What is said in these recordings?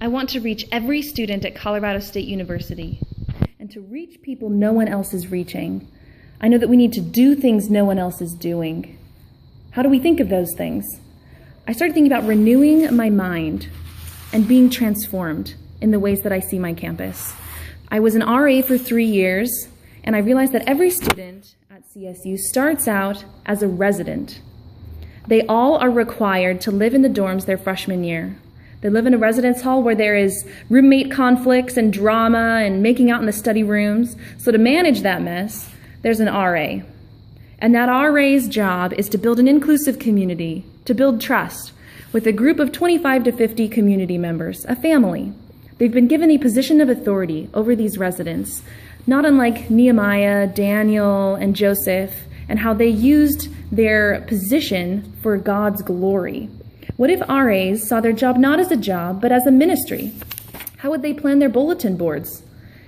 I want to reach every student at Colorado State University and to reach people no one else is reaching. I know that we need to do things no one else is doing. How do we think of those things? I started thinking about renewing my mind and being transformed in the ways that I see my campus. I was an RA for 3 years, and I realized that every student at CSU starts out as a resident. They all are required to live in the dorms their freshman year. They live in a residence hall where there is roommate conflicts and drama and making out in the study rooms. So to manage that mess, there's an RA. And that RA's job is to build an inclusive community, to build trust with a group of 25 to 50 community members, a family. They've been given a position of authority over these residents, not unlike Nehemiah, Daniel, and Joseph, and how they used their position for God's glory. What if RAs saw their job not as a job, but as a ministry? How would they plan their bulletin boards?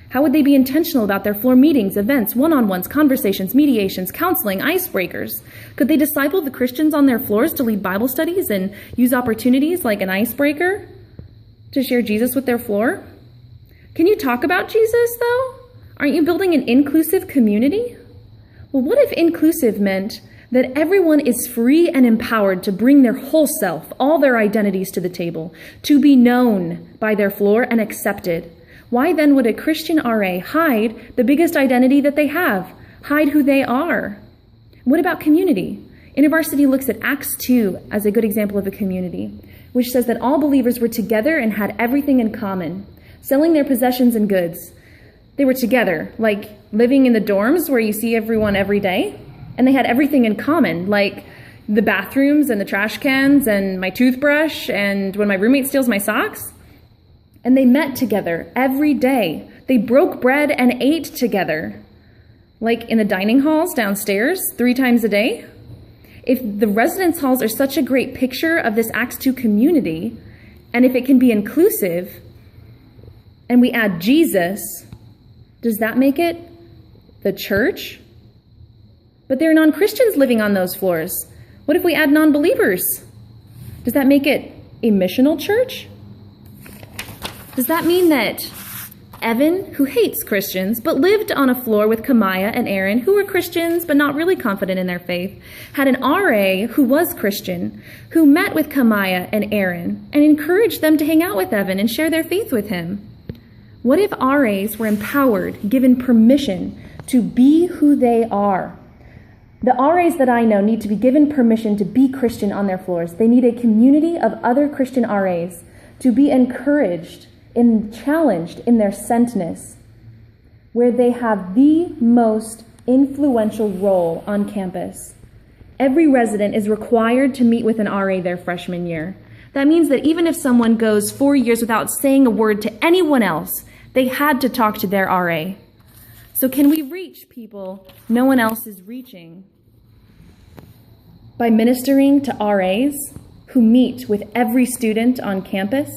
How would they be intentional about their floor meetings, events, one-on-ones, conversations, mediations, counseling, icebreakers? Could they disciple the Christians on their floors to lead Bible studies and use opportunities like an icebreaker to share Jesus with their floor? Can you talk about Jesus, though? Aren't you building an inclusive community? Well, what if inclusive meant that everyone is free and empowered to bring their whole self, all their identities to the table, to be known by their floor and accepted? Why then would a Christian RA hide the biggest identity that they have, hide who they are? What about community? InterVarsity looks at Acts 2 as a good example of a community, which says that all believers were together and had everything in common, selling their possessions and goods. They were together, like living in the dorms where you see everyone every day, and they had everything in common, like the bathrooms and the trash cans and my toothbrush and when my roommate steals my socks. And they met together every day. They broke bread and ate together, like in the dining halls downstairs 3 times a day. If the residence halls are such a great picture of this Acts 2 community, and if it can be inclusive, and we add Jesus, does that make it the church? But there are non-Christians living on those floors. What if we add non-believers? Does that make it a missional church? Does that mean that Evan, who hates Christians, but lived on a floor with Kamaya and Aaron, who were Christians but not really confident in their faith, had an RA who was Christian, who met with Kamaya and Aaron and encouraged them to hang out with Evan and share their faith with him? What if RAs were empowered, given permission to be who they are? The RAs that I know need to be given permission to be Christian on their floors. They need a community of other Christian RAs to be encouraged and challenged in their sentness, where they have the most influential role on campus. Every resident is required to meet with an RA their freshman year. That means that even if someone goes 4 years without saying a word to anyone else, they had to talk to their RA. So can we reach people no one else is reaching? By ministering to RAs who meet with every student on campus,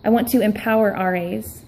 I want to empower RAs